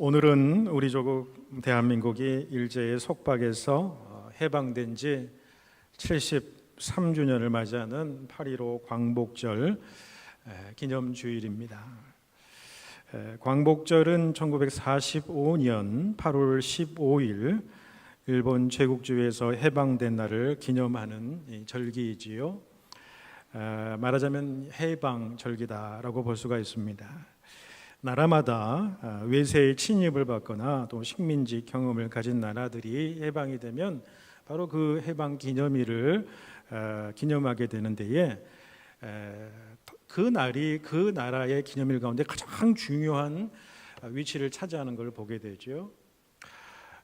오늘은 우리 조국 대한민국이 일제의 속박에서 해방된 지 73주년을 맞이하는 8.15 광복절 기념주일입니다. 광복절은 1945년 8월 15일 일본 제국주의에서 해방된 날을 기념하는 절기이지요. 말하자면 해방절기다라고 볼 수가 있습니다. 나라마다 외세의 침입을 받거나 또 식민지 경험을 가진 나라들이 해방이 되면 바로 그 해방 기념일을 기념하게 되는 데에 그 날이 그 나라의 기념일 가운데 가장 중요한 위치를 차지하는 걸 보게 되죠.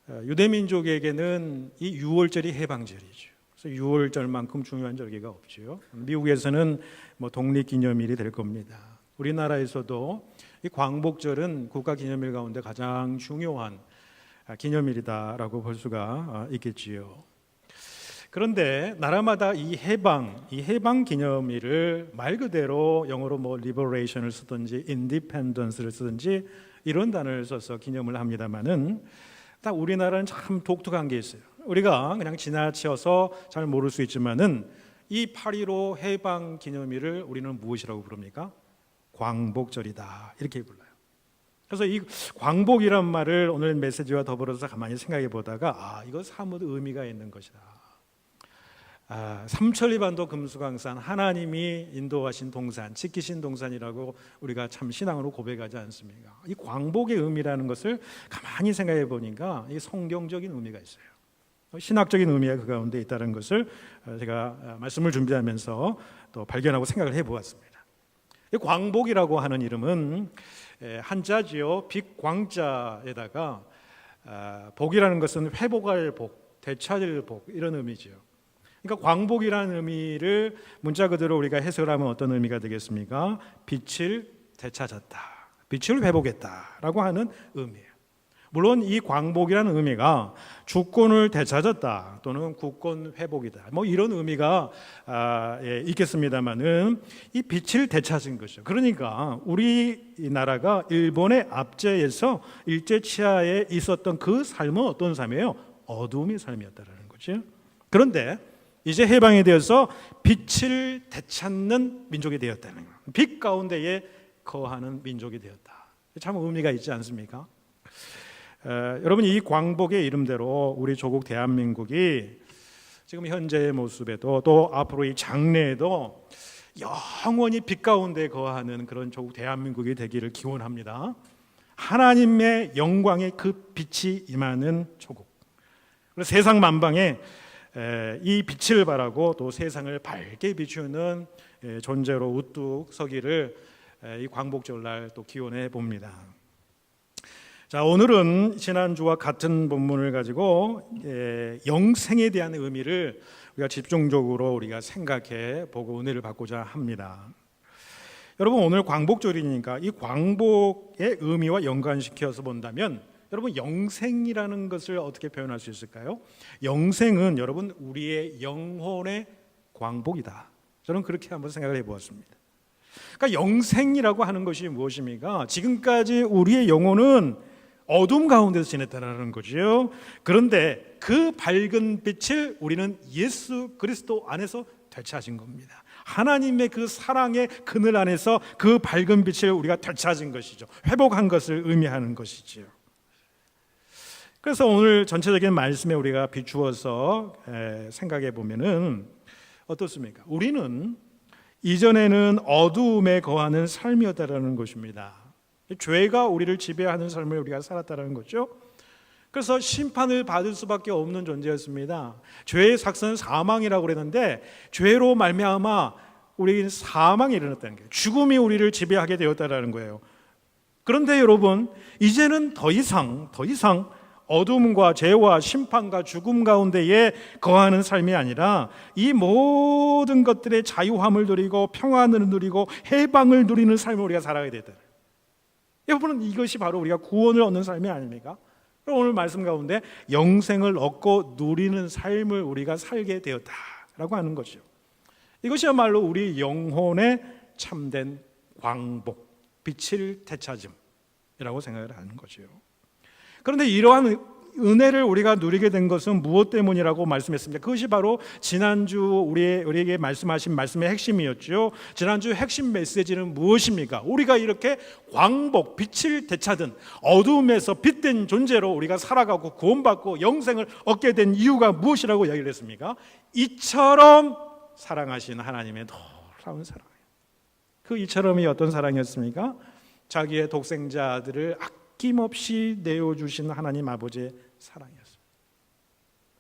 유대민족에게는 이 6월절이 해방절이죠. 그래서 6월절만큼 중요한 절기가 없죠. 미국에서는 독립기념일이 될 겁니다. 우리나라에서도 이 광복절은 국가기념일 가운데 가장 중요한 기념일이다라고 볼 수가 있겠지요. 그런데 나라마다 이 해방 기념일을 말 그대로 영어로 liberation을 쓰든지 independence를 쓰든지 이런 단어를 써서 기념을 합니다만은 딱 우리나라는 참 독특한 게 있어요. 우리가 그냥 지나쳐서 잘 모를 수 있지만은 이 8.15 해방 기념일을 우리는 무엇이라고 부릅니까? 광복절이다 이렇게 불러요. 그래서 이 광복이란 말을 오늘 메시지와 더불어서 가만히 생각해 보다가 이거 사뭇 의미가 있는 것이다. 삼천리반도 금수강산, 하나님이 인도하신 동산, 지키신 동산이라고 우리가 참 신앙으로 고백하지 않습니까? 이 광복의 의미라는 것을 가만히 생각해 보니까 이 성경적인 의미가 있어요. 신학적인 의미가 그 가운데 있다는 것을 제가 말씀을 준비하면서 또 발견하고 생각을 해보았습니다. 이 광복이라고 하는 이름은 한자지요. 빛광자에다가 복이라는 것은 회복할 복, 되찾을 복 이런 의미죠. 그러니까 광복이라는 의미를 문자 그대로 우리가 해석을 하면 어떤 의미가 되겠습니까? 빛을 되찾았다, 빛을 회복했다라고 하는 의미예요. 물론 이 광복이라는 의미가 주권을 되찾았다 또는 국권 회복이다 이런 의미가 있겠습니다만은 이 빛을 되찾은 것이죠. 그러니까 우리나라가 일본의 압제에서 일제 치하에 있었던 그 삶은 어떤 삶이에요? 어두움의 삶이었다라는 거죠. 그런데 이제 해방이 되어서 빛을 되찾는 민족이 되었다는 거예요. 빛 가운데에 거하는 민족이 되었다. 참 의미가 있지 않습니까? 여러분, 이 광복의 이름대로 우리 조국 대한민국이 지금 현재의 모습에도 또 앞으로 이 장래에도 영원히 빛 가운데 거하는 그런 조국 대한민국이 되기를 기원합니다. 하나님의 영광의 그 빛이 임하는 조국, 그리고 세상 만방에 이 빛을 발하고 또 세상을 밝게 비추는 존재로 우뚝 서기를 이 광복절날 또 기원해 봅니다. 자, 오늘은 지난주와 같은 본문을 가지고 영생에 대한 의미를 우리가 집중적으로 우리가 생각해 보고 은혜를 받고자 합니다. 여러분, 오늘 광복절이니까 이 광복의 의미와 연관시켜서 본다면 여러분, 영생이라는 것을 어떻게 표현할 수 있을까요? 영생은 여러분 우리의 영혼의 광복이다. 저는 그렇게 한번 생각을 해보았습니다. 그러니까 영생이라고 하는 것이 무엇입니까? 지금까지 우리의 영혼은 어둠 가운데서 지냈다는 거죠. 그런데 그 밝은 빛을 우리는 예수 그리스도 안에서 되찾은 겁니다. 하나님의 그 사랑의 그늘 안에서 그 밝은 빛을 우리가 되찾은 것이죠. 회복한 것을 의미하는 것이죠. 그래서 오늘 전체적인 말씀에 우리가 비추어서 생각해 보면은 어떻습니까? 우리는 이전에는 어두움에 거하는 삶이었다라는 것입니다. 죄가 우리를 지배하는 삶을 우리가 살았다는 거죠. 그래서 심판을 받을 수밖에 없는 존재였습니다. 죄의 삭선은 사망이라고 그랬는데 죄로 말미암아 우리는 사망이 일어났다는 거예요. 죽음이 우리를 지배하게 되었다는 거예요. 그런데 여러분, 이제는 더 이상 어둠과 죄와 심판과 죽음 가운데에 거하는 삶이 아니라 이 모든 것들의 자유함을 누리고 평안을 누리고 해방을 누리는 삶을 우리가 살아야 되다. 여러분, 이것이 바로 우리가 구원을 얻는 삶이 아닙니까? 오늘 말씀 가운데 영생을 얻고 누리는 삶을 우리가 살게 되었다라고 하는 것이죠. 이것이야말로 우리 영혼의 참된 광복, 빛을 되찾음이라고 생각을 하는 거죠. 그런데 이러한 은혜를 우리가 누리게 된 것은 무엇 때문이라고 말씀했습니다. 그것이 바로 지난주 우리에게 말씀하신 말씀의 핵심이었죠. 지난주 핵심 메시지는 무엇입니까? 우리가 이렇게 광복, 빛을 되찾은 어두움에서 빛된 존재로 우리가 살아가고 구원받고 영생을 얻게 된 이유가 무엇이라고 이야기를 했습니까? 이처럼 사랑하신 하나님의 놀라운 사랑이에요. 그 이처럼이 어떤 사랑이었습니까? 자기의 독생자들을 아낌없이 내어주신 하나님 아버지의 사랑이었습니다.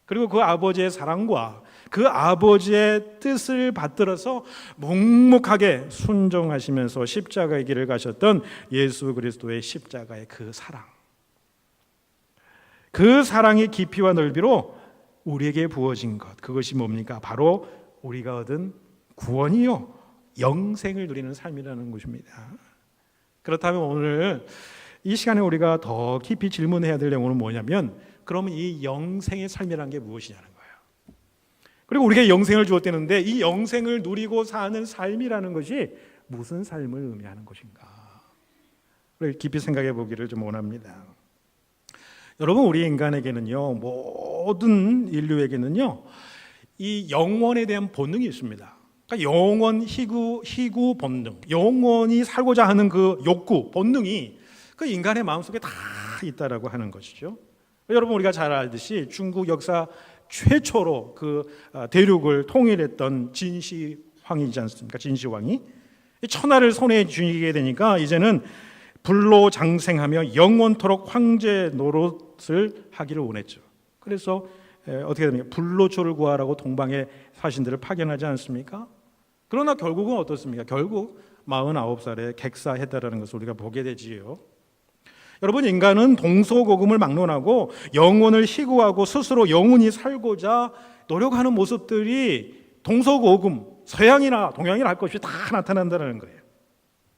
그리고 그 아버지의 사랑과 그 아버지의 뜻을 받들어서 묵묵하게 순종하시면서 십자가의 길을 가셨던 예수 그리스도의 십자가의 그 사랑, 그 사랑의 깊이와 넓이로 우리에게 부어진 것, 그것이 뭡니까? 바로 우리가 얻은 구원이요 영생을 누리는 삶이라는 것입니다. 그렇다면 오늘 이 시간에 우리가 더 깊이 질문해야 될 내용은 뭐냐면, 그러면 이 영생의 삶이라는 게 무엇이냐는 거예요. 그리고 우리가 영생을 주었다는데 이 영생을 누리고 사는 삶이라는 것이 무슨 삶을 의미하는 것인가? 우리 깊이 생각해 보기를 좀 원합니다. 여러분, 우리 인간에게는요, 모든 인류에게는요, 이 영원에 대한 본능이 있습니다. 그러니까 영원 희구 본능, 영원히 살고자 하는 그 욕구, 본능이 그 인간의 마음속에 다 있다라고 하는 것이죠. 여러분, 우리가 잘 알듯이 중국 역사 최초로 그 대륙을 통일했던 진시황이지 않습니까? 진시황이 천하를 손에 쥐게 되니까 이제는 불로장생하며 영원토록 황제 노릇을 하기를 원했죠. 그래서 어떻게 됩니까? 불로초를 구하라고 동방의 사신들을 파견하지 않습니까? 그러나 결국은 어떻습니까? 결국 49살에 객사했다라는 것을 우리가 보게 되지요. 여러분, 인간은 동서고금을 막론하고 영혼을 희구하고 스스로 영원히 살고자 노력하는 모습들이 동서고금, 서양이나 동양이나 할 것이 다 나타난다는 거예요.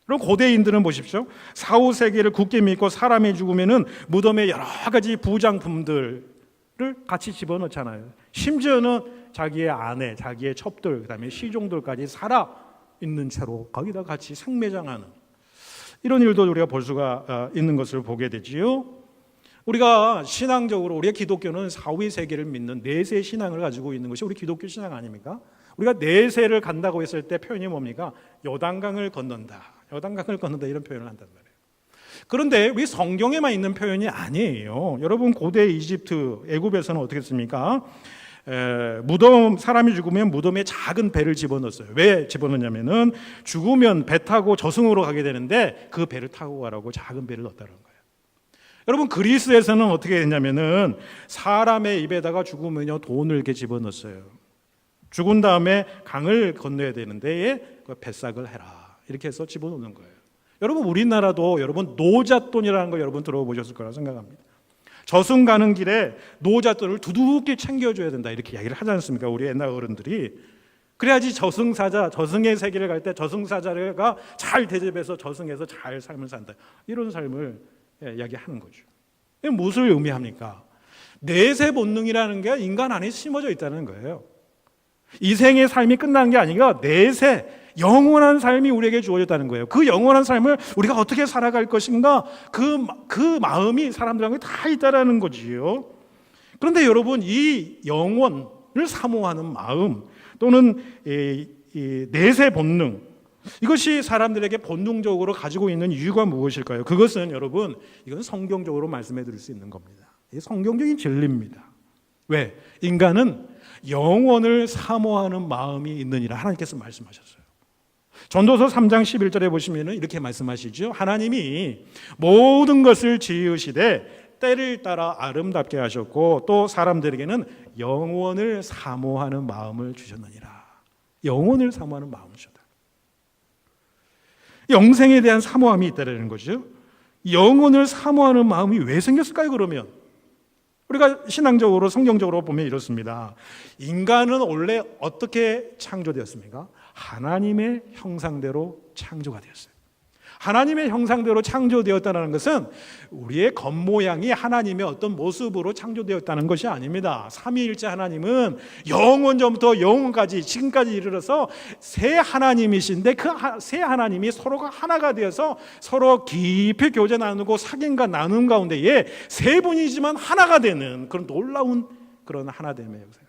그럼 고대인들은 보십시오. 4, 5세기를 굳게 믿고 사람이 죽으면은 무덤에 여러 가지 부장품들을 같이 집어넣잖아요. 심지어는 자기의 아내, 자기의 첩들, 그다음에 시종들까지 살아 있는 채로 거기다 같이 생매장하는 이런 일도 우리가 볼 수가 있는 것을 보게 되지요. 우리가 신앙적으로, 우리가 기독교는 4, 5세기를 믿는 내세 신앙을 가지고 있는 것이 우리 기독교 신앙 아닙니까? 우리가 내세를 간다고 했을 때 표현이 뭡니까? 요단강을 건넌다. 요단강을 건넌다, 이런 표현을 한단 말이에요. 그런데 우리 성경에만 있는 표현이 아니에요. 여러분, 고대 이집트, 애굽에서는 어떻게 했습니까? 무덤, 사람이 죽으면 무덤에 작은 배를 집어넣었어요. 왜 집어넣냐면은 죽으면 배 타고 저승으로 가게 되는데 그 배를 타고 가라고 작은 배를 넣었다는 거예요. 여러분, 그리스에서는 어떻게 했냐면은 사람의 입에다가 죽으면요 돈을 이렇게 집어넣었어요. 죽은 다음에 강을 건너야 되는데 그 뱃삭을 해라, 이렇게 해서 집어넣는 거예요. 여러분, 우리나라도 여러분 노잣돈이라는 거 여러분 들어보셨을 거라 생각합니다. 저승 가는 길에 노잣돈을 두둑히 챙겨줘야 된다, 이렇게 이야기를 하지 않습니까? 우리 옛날 어른들이. 그래야지 저승사자, 저승의 세계를 갈 때 저승사자가 잘 대접해서 저승에서 잘 삶을 산다, 이런 삶을 이야기하는 거죠. 이게 무엇을 의미합니까? 내세 본능이라는 게 인간 안에 심어져 있다는 거예요. 이 생의 삶이 끝나는 게 아니라 내세, 영원한 삶이 우리에게 주어졌다는 거예요. 그 영원한 삶을 우리가 어떻게 살아갈 것인가, 그 마음이 사람들한테 다 있다라는 거지요. 그런데 여러분, 이 영원을 사모하는 마음 또는 이 내세 본능, 이것이 사람들에게 본능적으로 가지고 있는 이유가 무엇일까요? 그것은 여러분, 이건 성경적으로 말씀해 드릴 수 있는 겁니다. 이게 성경적인 진리입니다. 왜? 인간은 영원을 사모하는 마음이 있느니라 하나님께서 말씀하셨어요. 전도서 3장 11절에 보시면 이렇게 말씀하시죠. 하나님이 모든 것을 지으시되 때를 따라 아름답게 하셨고 또 사람들에게는 영원을 사모하는 마음을 주셨느니라. 영원을 사모하는 마음을 주셨다. 영생에 대한 사모함이 있다는 거죠. 영원을 사모하는 마음이 왜 생겼을까요? 그러면 우리가 신앙적으로, 성경적으로 보면 이렇습니다. 인간은 원래 어떻게 창조되었습니까? 하나님의 형상대로 창조가 되었어요. 하나님의 형상대로 창조되었다는 것은 우리의 겉모양이 하나님의 어떤 모습으로 창조되었다는 것이 아닙니다. 삼위일체 하나님은 영원전부터 영원까지 지금까지 이르러서 세 하나님이신데 그 세 하나님이 서로가 하나가 되어서 서로 깊이 교제 나누고 사귐과 나눔 가운데에 세 분이지만 하나가 되는 그런 놀라운 그런 하나됨의 역사예요.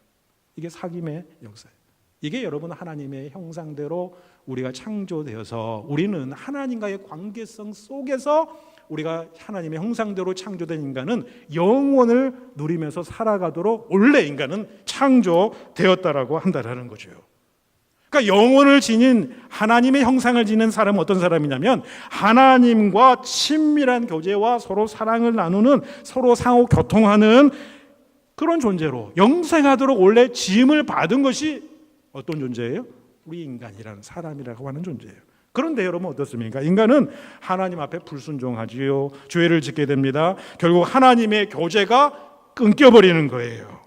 이게 사귐의 역사예요. 이게 여러분 하나님의 형상대로 우리가 창조되어서 우리는 하나님과의 관계성 속에서 우리가 하나님의 형상대로 창조된 인간은 영원을 누리면서 살아가도록 원래 인간은 창조되었다라고 한다라는 거죠. 그러니까 영혼을 지닌 하나님의 형상을 지닌 사람은 어떤 사람이냐면 하나님과 친밀한 교제와 서로 사랑을 나누는 서로 상호 교통하는 그런 존재로 영생하도록 원래 지음을 받은 것이 어떤 존재예요? 우리 인간이라는 사람이라고 하는 존재예요. 그런데 여러분 어떻습니까? 인간은 하나님 앞에 불순종하지요. 죄를 짓게 됩니다. 결국 하나님의 교제가 끊겨버리는 거예요.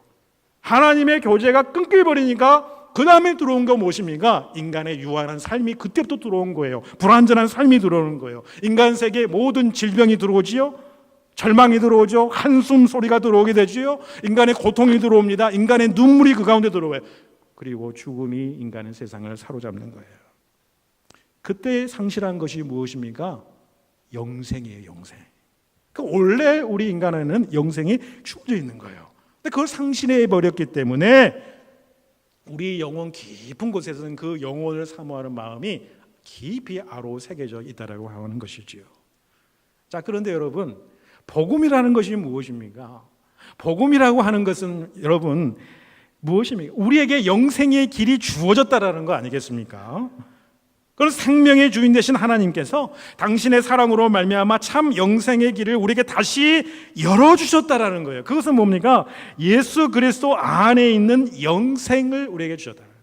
하나님의 교제가 끊겨버리니까 그 다음에 들어온 거 무엇입니까? 인간의 유한한 삶이 그때부터 들어온 거예요. 불완전한 삶이 들어오는 거예요. 인간 세계에 모든 질병이 들어오지요. 절망이 들어오죠. 한숨 소리가 들어오게 되지요. 인간의 고통이 들어옵니다. 인간의 눈물이 그 가운데 들어와요. 그리고 죽음이 인간의 세상을 사로잡는 거예요. 그때 상실한 것이 무엇입니까? 영생이에요. 영생. 원래 우리 인간에는 영생이 주어져 있는 거예요. 근데 그걸 상실해 버렸기 때문에 우리 영혼 깊은 곳에서는 그 영혼을 사모하는 마음이 깊이 아로 새겨져 있다라고 하는 것이지요. 자, 그런데 여러분, 복음이라는 것이 무엇입니까? 복음이라고 하는 것은 여러분 무엇입니까? 우리에게 영생의 길이 주어졌다라는 거 아니겠습니까? 그런 생명의 주인 되신 하나님께서 당신의 사랑으로 말미암아 참 영생의 길을 우리에게 다시 열어주셨다라는 거예요. 그것은 뭡니까? 예수 그리스도 안에 있는 영생을 우리에게 주셨다는 거예요.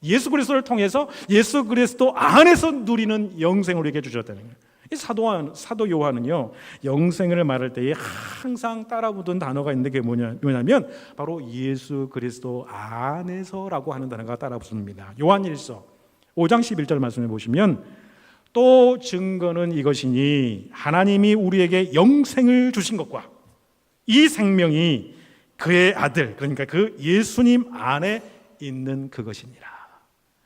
예수 그리스도를 통해서 예수 그리스도 안에서 누리는 영생을 우리에게 주셨다는 거예요. 이 사도 요한은요, 영생을 말할 때에 항상 따라붙은 단어가 있는데 그게 뭐냐면 바로 예수 그리스도 안에서라고 하는 단어가 따라붙습니다. 요한일서 5장 11절 말씀해 보시면 또 증거는 이것이니 하나님이 우리에게 영생을 주신 것과 이 생명이 그의 아들, 그러니까 그 예수님 안에 있는 그것이니라.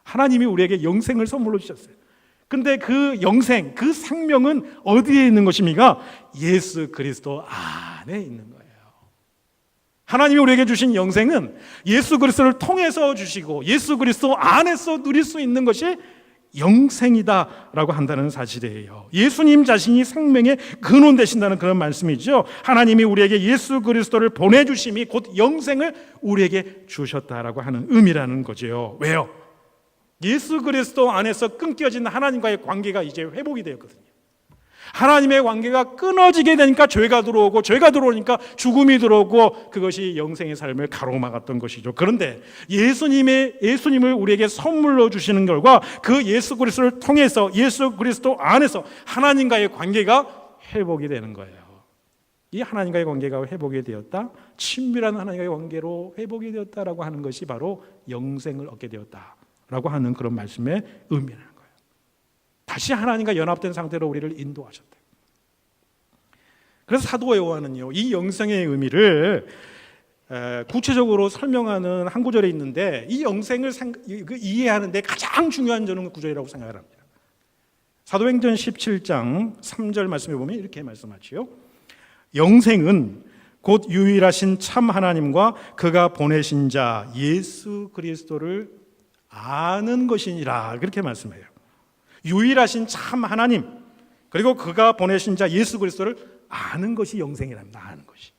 하나님이 우리에게 영생을 선물로 주셨어요. 근데 그 영생, 그 생명은 어디에 있는 것입니까? 예수 그리스도 안에 있는 거예요. 하나님이 우리에게 주신 영생은 예수 그리스도를 통해서 주시고 예수 그리스도 안에서 누릴 수 있는 것이 영생이다라고 한다는 사실이에요. 예수님 자신이 생명의 근원 되신다는 그런 말씀이죠. 하나님이 우리에게 예수 그리스도를 보내주심이 곧 영생을 우리에게 주셨다라고 하는 의미라는 거죠. 왜요? 예수 그리스도 안에서 끊겨진 하나님과의 관계가 이제 회복이 되었거든요. 하나님의 관계가 끊어지게 되니까 죄가 들어오고 죄가 들어오니까 죽음이 들어오고 그것이 영생의 삶을 가로막았던 것이죠. 그런데 예수님을 우리에게 선물로 주시는 결과 그 예수 그리스도를 통해서 예수 그리스도 안에서 하나님과의 관계가 회복이 되는 거예요. 이 하나님과의 관계가 회복이 되었다, 친밀한 하나님과의 관계로 회복이 되었다라고 하는 것이 바로 영생을 얻게 되었다라고 하는 그런 말씀의 의미라는 거예요. 다시 하나님과 연합된 상태로 우리를 인도하셨다. 그래서 사도 요한은요, 이 영생의 의미를 구체적으로 설명하는 한 구절에 있는데 이 영생을 이해하는 데 가장 중요한 저는 구절이라고 생각을 합니다. 사도행전 17장 3절 말씀에 보면 이렇게 말씀하지요. 영생은 곧 유일하신 참 하나님과 그가 보내신 자 예수 그리스도를 아는 것이니라, 그렇게 말씀해요. 유일하신 참 하나님 그리고 그가 보내신 자 예수 그리스도를 아는 것이 영생이랍니다. 아는 것이.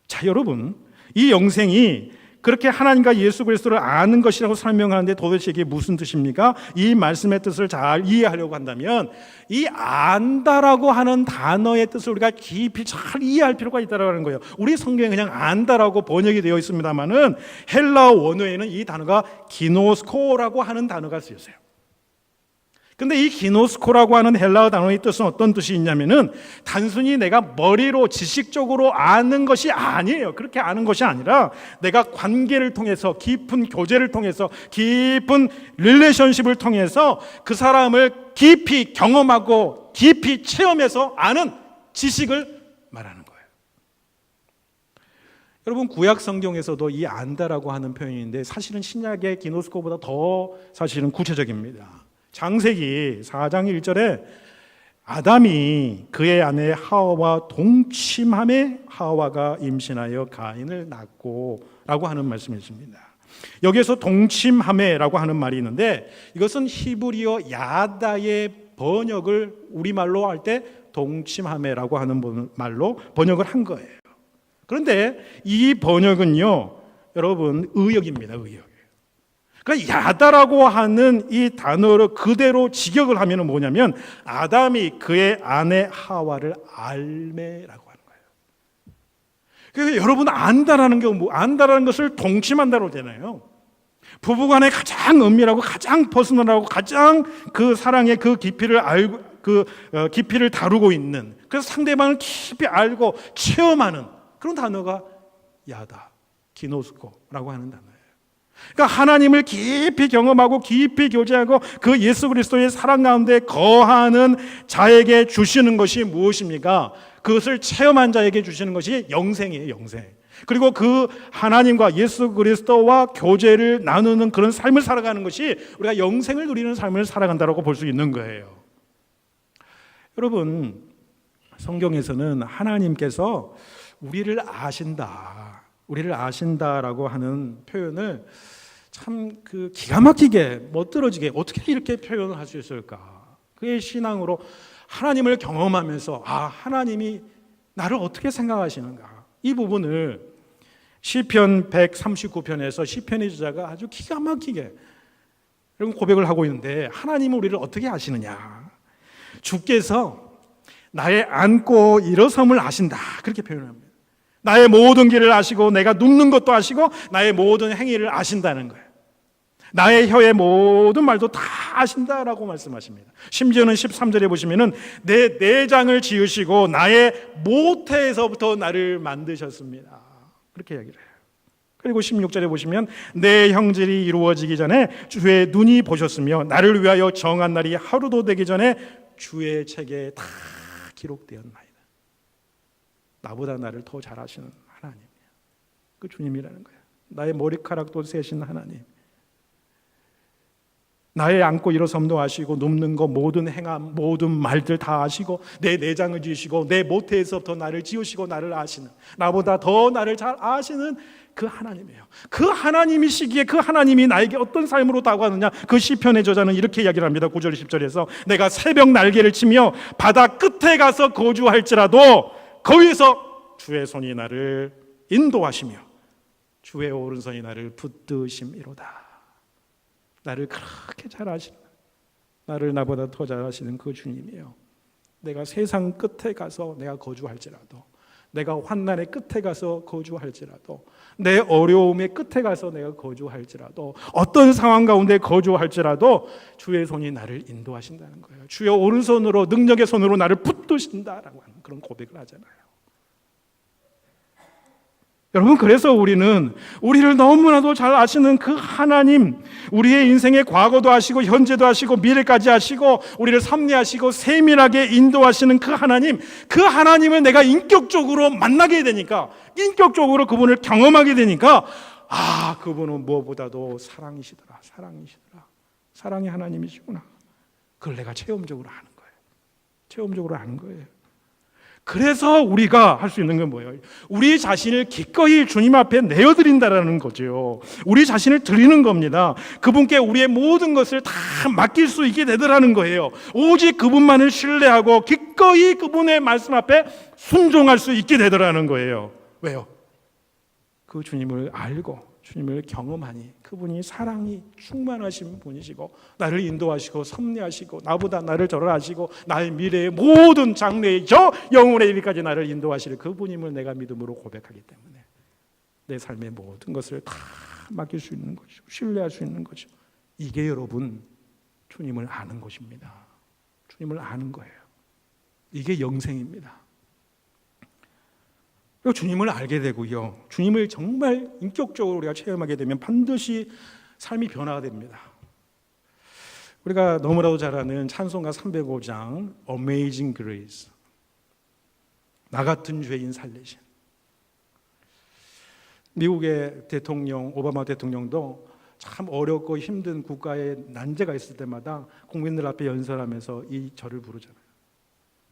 자, 여러분, 이 영생이 그렇게 하나님과 예수 그리스도를 아는 것이라고 설명하는데 도대체 이게 무슨 뜻입니까? 이 말씀의 뜻을 잘 이해하려고 한다면 이 안다라고 하는 단어의 뜻을 우리가 깊이 잘 이해할 필요가 있다는 거예요. 우리 성경에 그냥 안다라고 번역이 되어 있습니다만은 헬라어 원어에는 이 단어가 기노스코라고 하는 단어가 쓰였어요. 근데 이 기노스코라고 하는 헬라어 단어의 뜻은 어떤 뜻이 있냐면은 단순히 내가 머리로 지식적으로 아는 것이 아니에요. 그렇게 아는 것이 아니라 내가 관계를 통해서, 깊은 교제를 통해서, 깊은 릴레이션십을 통해서 그 사람을 깊이 경험하고 깊이 체험해서 아는 지식을 말하는 거예요. 여러분, 구약 성경에서도 이 안다라고 하는 표현인데 사실은 신약의 기노스코보다 더 사실은 구체적입니다. 창세기 4장 1절에 아담이 그의 아내 하와와 동침함에 하와가 임신하여 가인을 낳고 라고 하는 말씀이 있습니다. 여기에서 동침함에라고 하는 말이 있는데 이것은 히브리어 야다의 번역을 우리말로 할 때 동침함에라고 하는 말로 번역을 한 거예요. 그런데 이 번역은요, 여러분, 의역입니다. 의역. 그러니까 야다라고 하는 이 단어를 그대로 직역을 하면 뭐냐면 아담이 그의 아내 하와를 알매라고 하는 거예요. 그래서 여러분, 안다라는 게 안다라는 것을 동침한다로 되나요? 부부간에 가장 은밀하고 가장 퍼스널하고 가장 그 사랑의 그 깊이를 알고 깊이를 다루고 있는, 그래서 상대방을 깊이 알고 체험하는 그런 단어가 야다, 기노스코라고 하는 단어예요. 그러니까 하나님을 깊이 경험하고 깊이 교제하고 그 예수 그리스도의 사랑 가운데 거하는 자에게 주시는 것이 무엇입니까? 그것을 체험한 자에게 주시는 것이 영생이에요. 영생. 그리고 그 하나님과 예수 그리스도와 교제를 나누는 그런 삶을 살아가는 것이 우리가 영생을 누리는 삶을 살아간다고 볼 수 있는 거예요. 여러분, 성경에서는 하나님께서 우리를 아신다, 우리를 아신다라고 하는 표현을 참 기가 막히게 멋들어지게 어떻게 이렇게 표현을 할 수 있을까? 그의 신앙으로 하나님을 경험하면서 하나님이 나를 어떻게 생각하시는가? 이 부분을 시편 139편에서 시편의 저자가 아주 기가 막히게 이런 고백을 하고 있는데, 하나님은 우리를 어떻게 아시느냐? 주께서 나의 앉고 일어섬을 아신다, 그렇게 표현합니다. 나의 모든 길을 아시고 내가 눕는 것도 아시고 나의 모든 행위를 아신다는 거예요. 나의 혀의 모든 말도 다 아신다라고 말씀하십니다. 심지어는 13절에 보시면은 내 내장을 지으시고 나의 모태에서부터 나를 만드셨습니다, 그렇게 이야기를 해요. 그리고 16절에 보시면 내 형질이 이루어지기 전에 주의 눈이 보셨으며 나를 위하여 정한 날이 하루도 되기 전에 주의 책에 다 기록되었나이다. 나보다 나를 더 잘 아시는 하나님이야. 그 주님이라는 거예요. 나의 머리카락도 세신 하나님, 나의 앉고 일어섬도 아시고 눕는 거 모든 행함 모든 말들 다 아시고 내 내장을 지으시고 내 모태에서부터 나를 지으시고 나를 아시는, 나보다 더 나를 잘 아시는 그 하나님이에요. 그 하나님이시기에 그 하나님이 나에게 어떤 삶으로 다가가느냐, 그 시편의 저자는 이렇게 이야기를 합니다. 9절 10절에서 내가 새벽 날개를 치며 바다 끝에 가서 거주할지라도 거기서 주의 손이 나를 인도하시며 주의 오른손이 나를 붙드심이로다. 나를 그렇게 잘 아시는, 나를 나보다 더 잘 아시는 그 주님이에요. 내가 세상 끝에 가서 내가 거주할지라도, 내가 환난의 끝에 가서 거주할지라도, 내 어려움의 끝에 가서 내가 거주할지라도, 어떤 상황 가운데 거주할지라도 주의 손이 나를 인도하신다는 거예요. 주의 오른손으로, 능력의 손으로 나를 붙드신다라고 하는 그런 고백을 하잖아요. 여러분, 그래서 우리는 우리를 너무나도 잘 아시는 그 하나님, 우리의 인생의 과거도 아시고 현재도 아시고 미래까지 아시고 우리를 섭리하시고 세밀하게 인도하시는 그 하나님, 그 하나님을 내가 인격적으로 만나게 되니까, 인격적으로 그분을 경험하게 되니까 그분은 무엇보다도 사랑이시더라, 사랑이시더라, 사랑의 하나님이시구나. 그걸 내가 체험적으로 아는 거예요. 체험적으로 아는 거예요. 그래서 우리가 할 수 있는 건 뭐예요? 우리 자신을 기꺼이 주님 앞에 내어드린다라는 거죠. 우리 자신을 드리는 겁니다. 그분께 우리의 모든 것을 다 맡길 수 있게 되더라는 거예요. 오직 그분만을 신뢰하고 기꺼이 그분의 말씀 앞에 순종할 수 있게 되더라는 거예요. 왜요? 그 주님을 알고 주님을 경험하니 그분이 사랑이 충만하신 분이시고 나를 인도하시고 섭리하시고 나보다 나를 잘 아시고 나의 미래의 모든 장래의 저 영혼의 일까지 나를 인도하실 그분임을 내가 믿음으로 고백하기 때문에 내 삶의 모든 것을 다 맡길 수 있는 거죠. 신뢰할 수 있는 거죠. 이게 여러분 주님을 아는 것입니다. 주님을 아는 거예요. 이게 영생입니다. 그리고 주님을 알게 되고요, 주님을 정말 인격적으로 우리가 체험하게 되면 반드시 삶이 변화가 됩니다. 우리가 너무나도 잘 아는 찬송가 305장 Amazing Grace, 나 같은 죄인 살리신. 미국의 대통령 오바마 대통령도 참 어렵고 힘든 국가에 난제가 있을 때마다 국민들 앞에 연설하면서 이 절을 부르잖아요.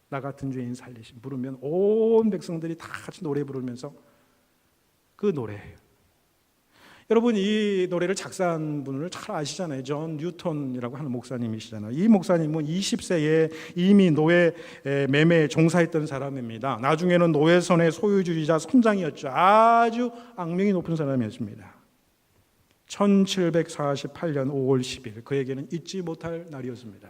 나 같은 죄인 살리신. 부르면 온 백성들이 다 같이 노래 부르면서 그 노래예요. 여러분, 이 노래를 작사한 분을 잘 아시잖아요. 존 뉴턴이라고 하는 목사님이시잖아요. 이 목사님은 20세에 이미 노예 매매에 종사했던 사람입니다. 나중에는 노예선의 소유주의자 선장이었죠. 아주 악명이 높은 사람이었습니다. 1748년 5월 10일 그에게는 잊지 못할 날이었습니다.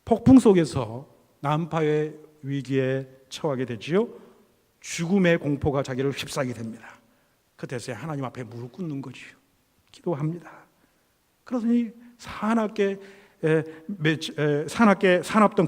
폭풍 속에서 난파의 위기에 처하게 되지요. 죽음의 공포가 자기를 휩싸게 됩니다. 그때서야 하나님 앞에 무릎 꿇는 거지요. 기도합니다. 그러더니 사납던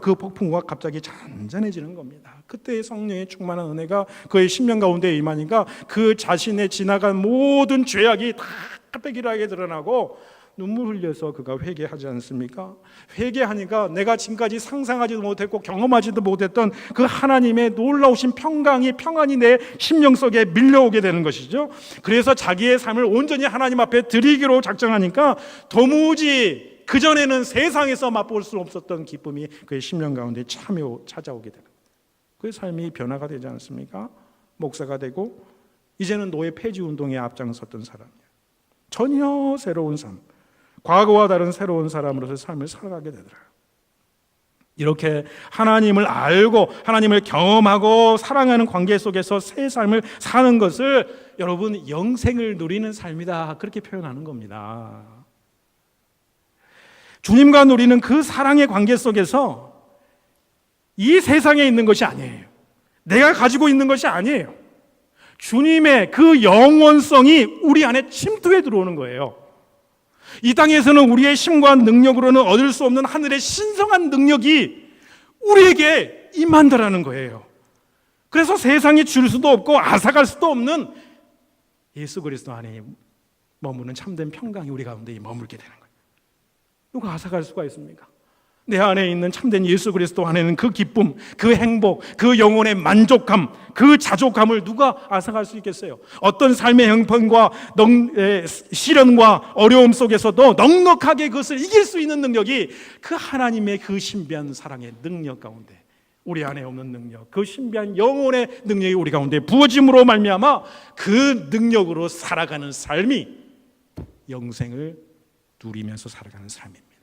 그 폭풍과 갑자기 잔잔해지는 겁니다. 그때 성령의 충만한 은혜가 그의 심령 가운데 임하니까 그 자신의 지나간 모든 죄악이 다 빼기라하게 드러나고 눈물 흘려서 그가 회개하지 않습니까? 회개하니까 내가 지금까지 상상하지도 못했고 경험하지도 못했던 그 하나님의 놀라우신 평안이 내 심령 속에 밀려오게 되는 것이죠. 그래서 자기의 삶을 온전히 하나님 앞에 드리기로 작정하니까 도무지 그전에는 세상에서 맛볼 수 없었던 기쁨이 그의 심령 가운데 찾아오게 되는, 그의 삶이 변화가 되지 않습니까? 목사가 되고 이제는 노예 폐지 운동에 앞장섰던 사람이에요. 전혀 새로운 삶, 과거와 다른 새로운 사람으로서 삶을 살아가게 되더라고요. 이렇게 하나님을 알고 하나님을 경험하고 사랑하는 관계 속에서 새 삶을 사는 것을 여러분 영생을 누리는 삶이다, 그렇게 표현하는 겁니다. 주님과 누리는 그 사랑의 관계 속에서 이 세상에 있는 것이 아니에요. 내가 가지고 있는 것이 아니에요. 주님의 그 영원성이 우리 안에 침투해 들어오는 거예요. 이 땅에서는 우리의 힘과 능력으로는 얻을 수 없는 하늘의 신성한 능력이 우리에게 임한다라는 거예요. 그래서 세상에 줄 수도 없고 앗아갈 수도 없는 예수 그리스도 안에 머무는 참된 평강이 우리 가운데 머물게 되는 거예요. 누가 앗아갈 수가 있습니까? 내 안에 있는 참된 예수 그리스도 안에는 그 기쁨, 그 행복, 그 영혼의 만족감, 그 자족감을 누가 앗아갈 수 있겠어요? 어떤 삶의 형편과 시련과 어려움 속에서도 넉넉하게 그것을 이길 수 있는 능력이 그 하나님의 그 신비한 사랑의 능력 가운데, 우리 안에 없는 능력, 그 신비한 영혼의 능력이 우리 가운데 부어짐으로 말미암아 그 능력으로 살아가는 삶이 영생을 누리면서 살아가는 삶입니다.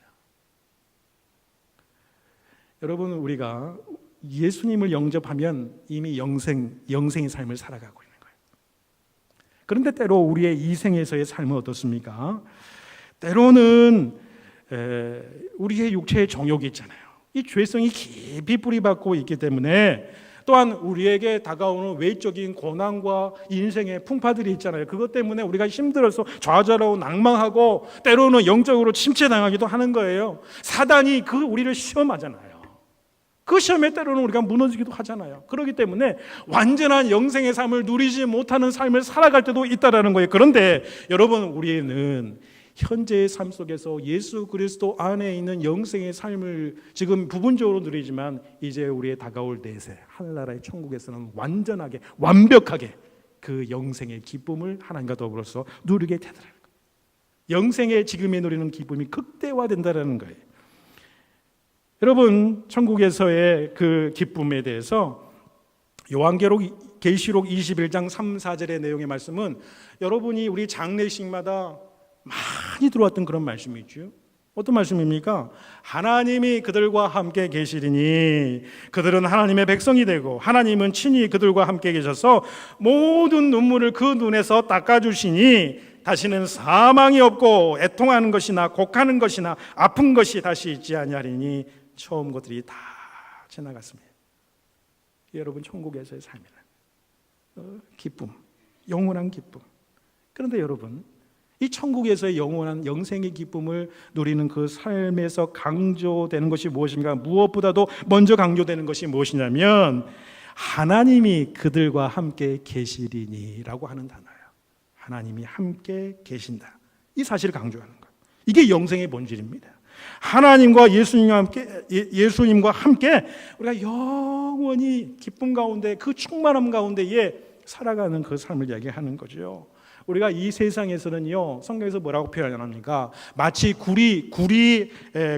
여러분, 우리가 예수님을 영접하면 이미 영생의 삶을 살아가고 있는 거예요. 그런데 때로 우리의 이 생에서의 삶은 어떻습니까? 때로는 우리의 육체의 정욕이 있잖아요. 이 죄성이 깊이 뿌리박고 있기 때문에, 또한 우리에게 다가오는 외적인 고난과 인생의 풍파들이 있잖아요. 그것 때문에 우리가 힘들어서 좌절하고 낭망하고 때로는 영적으로 침체당하기도 하는 거예요. 사단이 우리를 시험하잖아요. 그 시험에 때로는 우리가 무너지기도 하잖아요. 그렇기 때문에 완전한 영생의 삶을 누리지 못하는 삶을 살아갈 때도 있다라는 거예요. 그런데 여러분, 우리는 현재의 삶 속에서 예수 그리스도 안에 있는 영생의 삶을 지금 부분적으로 누리지만, 이제 우리의 다가올 내세 하늘나라의 천국에서는 완전하게 완벽하게 그 영생의 기쁨을 하나님과 더불어서 누리게 되더라고요. 영생의 지금에 누리는 기쁨이 극대화된다는 거예요. 여러분, 천국에서의 그 기쁨에 대해서 계시록 21장 3, 4절의 내용의 말씀은 여러분이 우리 장례식마다 많이 들어왔던 그런 말씀이죠. 어떤 말씀입니까? 하나님이 그들과 함께 계시리니 그들은 하나님의 백성이 되고 하나님은 친히 그들과 함께 계셔서 모든 눈물을 그 눈에서 닦아주시니 다시는 사망이 없고 애통하는 것이나 곡하는 것이나 아픈 것이 다시 있지 아니하리니 처음 것들이 다 지나갔습니다. 여러분, 천국에서의 삶이란 기쁨, 영원한 기쁨. 그런데 여러분, 이 천국에서의 영원한 영생의 기쁨을 누리는 그 삶에서 강조되는 것이 무엇인가? 무엇보다도 먼저 강조되는 것이 무엇이냐면 하나님이 그들과 함께 계시리니라고 하는 단어예요. 하나님이 함께 계신다. 이 사실을 강조하는 거예요. 이게 영생의 본질입니다. 하나님과 예수님과 함께 우리가 영원히 기쁨 가운데 그 충만함 가운데에 살아가는 그 삶을 이야기하는 거죠. 우리가 이 세상에서는요, 성경에서 뭐라고 표현합니까? 마치 굴이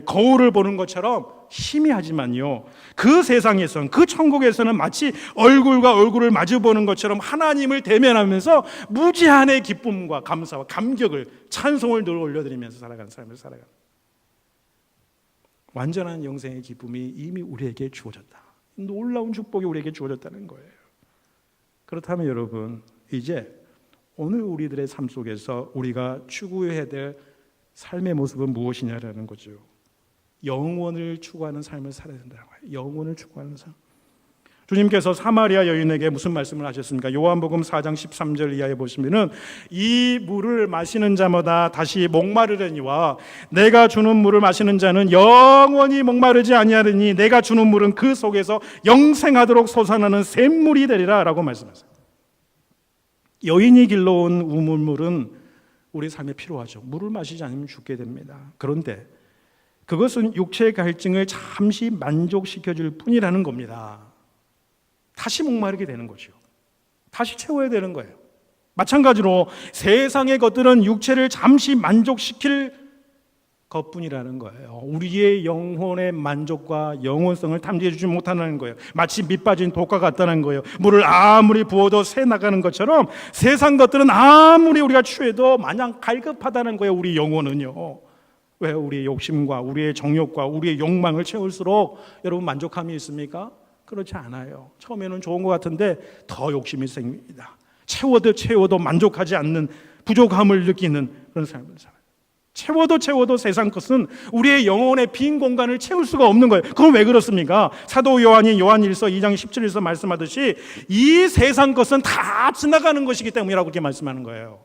거울을 보는 것처럼 희미하지만요, 그 세상에서는, 그 천국에서는 마치 얼굴과 얼굴을 마주 보는 것처럼 하나님을 대면하면서 무제한의 기쁨과 감사와 감격을, 찬송을 늘 올려드리면서 살아가는 삶을 살아가는, 완전한 영생의 기쁨이 이미 우리에게 주어졌다. 놀라운 축복이 우리에게 주어졌다는 거예요. 그렇다면 여러분, 이제 오늘 우리들의 삶 속에서 우리가 추구해야 될 삶의 모습은 무엇이냐라는 거죠. 영원을 추구하는 삶을 살아야 된다는 거예요. 영원을 추구하는 삶. 주님께서 사마리아 여인에게 무슨 말씀을 하셨습니까? 요한복음 4장 13절 이하에 보시면은 이 물을 마시는 자마다 다시 목마르려니와 내가 주는 물을 마시는 자는 영원히 목마르지 아니하리니 내가 주는 물은 그 속에서 영생하도록 솟아나는 샘물이 되리라 라고 말씀하세요. 여인이 길러온 우물물은 우리 삶에 필요하죠. 물을 마시지 않으면 죽게 됩니다. 그런데 그것은 육체의 갈증을 잠시 만족시켜줄 뿐이라는 겁니다. 다시 목마르게 되는 거죠. 다시 채워야 되는 거예요. 마찬가지로 세상의 것들은 육체를 잠시 만족시킬 것뿐이라는 거예요. 우리의 영혼의 만족과 영혼성을 탐지해 주지 못하는 거예요. 마치 밑 빠진 독과 같다는 거예요. 물을 아무리 부어도 새 나가는 것처럼 세상 것들은 아무리 우리가 취해도 마냥 갈급하다는 거예요. 우리 영혼은요. 왜? 우리의 욕심과 우리의 정욕과 우리의 욕망을 채울수록 여러분 만족함이 있습니까? 그렇지 않아요. 처음에는 좋은 것 같은데 더 욕심이 생깁니다. 채워도 만족하지 않는 부족함을 느끼는 그런 삶을 살아요. 채워도 세상 것은 우리의 영혼의 빈 공간을 채울 수가 없는 거예요. 그건 왜 그렇습니까? 사도 요한이 요한일서 2장 17절에서 말씀하듯이 이 세상 것은 다 지나가는 것이기 때문이라고 그렇게 말씀하는 거예요.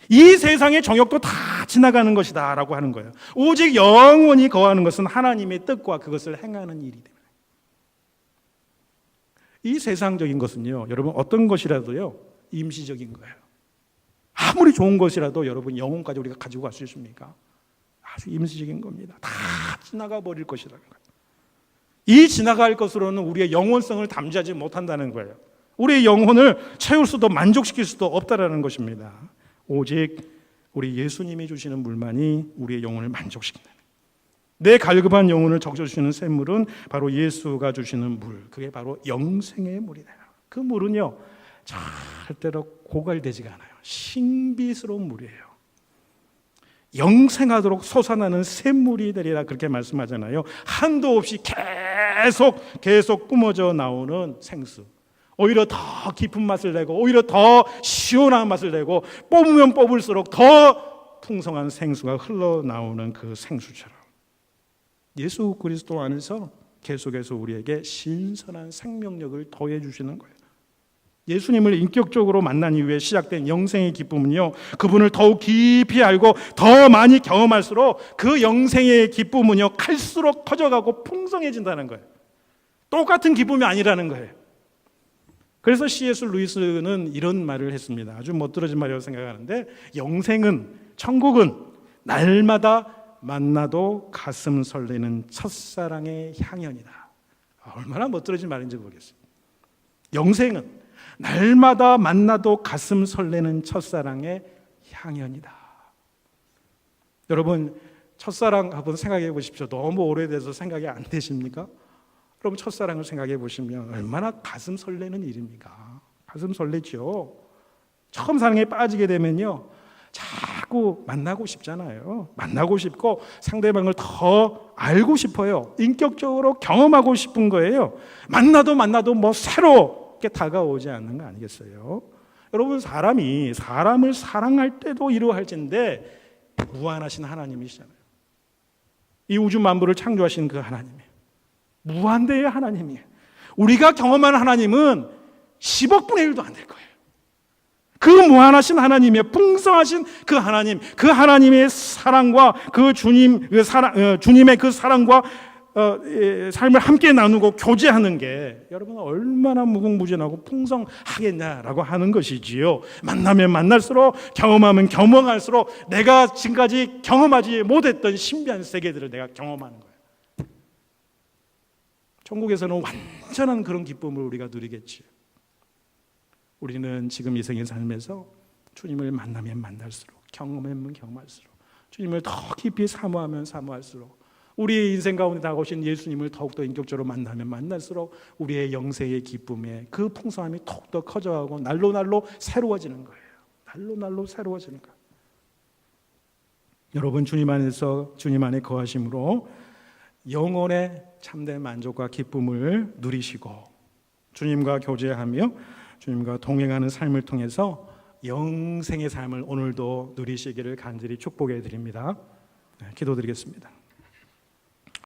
이 세상의 정욕도 다 지나가는 것이다 라고 하는 거예요. 오직 영원히 거하는 것은 하나님의 뜻과 그것을 행하는 일이 됩니다. 이 세상적인 것은요, 여러분 어떤 것이라도요 임시적인 거예요. 아무리 좋은 것이라도 여러분 영혼까지 우리가 가지고 갈 수 있습니까? 아주 임시적인 겁니다. 다 지나가 버릴 것이라는 거예요. 이 지나갈 것으로는 우리의 영혼성을 담지하지 못한다는 거예요. 우리의 영혼을 채울 수도 만족시킬 수도 없다라는 것입니다. 오직 우리 예수님이 주시는 물만이 우리의 영혼을 만족시킨다. 내 갈급한 영혼을 적셔주시는 샘물은 바로 예수가 주시는 물, 그게 바로 영생의 물이다. 그 물은요 절대로 고갈되지가 않아요. 신비스러운 물이에요. 영생하도록 솟아나는 샘물이 되리라 그렇게 말씀하잖아요. 한도 없이 계속 뿜어져 나오는 생수, 오히려 더 깊은 맛을 내고 오히려 더 시원한 맛을 내고 뽑으면 뽑을수록 더 풍성한 생수가 흘러나오는 그 생수처럼 예수 그리스도 안에서 계속해서 우리에게 신선한 생명력을 더해 주시는 거예요. 예수님을 인격적으로 만난 이후에 시작된 영생의 기쁨은요, 그분을 더욱 깊이 알고 더 많이 경험할수록 그 영생의 기쁨은요 갈수록 커져가고 풍성해진다는 거예요. 똑같은 기쁨이 아니라는 거예요. 그래서 C.S. 루이스는 이런 말을 했습니다. 아주 멋들어진 말이라고 생각하는데, 영생은, 천국은 날마다 만나도 가슴 설레는 첫사랑의 향연이다. 얼마나 멋들어진 말인지 모르겠어요. 영생은 날마다 만나도 가슴 설레는 첫사랑의 향연이다. 여러분 첫사랑 한번 생각해 보십시오. 너무 오래돼서 생각이 안 되십니까? 여러분 첫사랑을 생각해 보시면 얼마나 가슴 설레는 일입니까? 가슴 설레죠. 처음 사랑에 빠지게 되면요 자꾸 만나고 싶잖아요. 만나고 싶고 상대방을 더 알고 싶어요. 인격적으로 경험하고 싶은 거예요. 만나도 뭐 새롭게 다가오지 않는 거 아니겠어요? 여러분 사람이 사람을 사랑할 때도 이러할진데 무한하신 하나님이시잖아요. 이 우주 만물을 창조하신 그 하나님이에요. 무한대의 하나님이에요. 우리가 경험하는 하나님은 10억 분의 1도 안 될 거예요. 그 무한하신 하나님의 풍성하신 그 하나님, 그 하나님의 사랑과 그 주님, 주님의 그 사랑과 삶을 함께 나누고 교제하는 게 여러분 얼마나 무궁무진하고 풍성하겠냐라고 하는 것이지요. 만나면 만날수록, 경험하면 경험할수록 내가 지금까지 경험하지 못했던 신비한 세계들을 내가 경험하는 거예요. 천국에서는 완전한 그런 기쁨을 우리가 누리겠지요. 우리는 지금 이 생의 삶에서 주님을 만나면 만날수록, 경험하면 경험할수록, 주님을 더 깊이 사모하면 사모할수록, 우리의 인생 가운데 다가오신 예수님을 더욱더 인격적으로 만나면 만날수록 우리의 영생의 기쁨에 그 풍성함이 더욱더 커져가고 날로 새로워지는 거예요. 날로 새로워지는 거예요. 여러분, 주님 안에서, 주님 안에 거하심으로 영혼의 참된 만족과 기쁨을 누리시고 주님과 교제하며 주님과 동행하는 삶을 통해서 영생의 삶을 오늘도 누리시기를 간절히 축복해 드립니다. 기도드리겠습니다.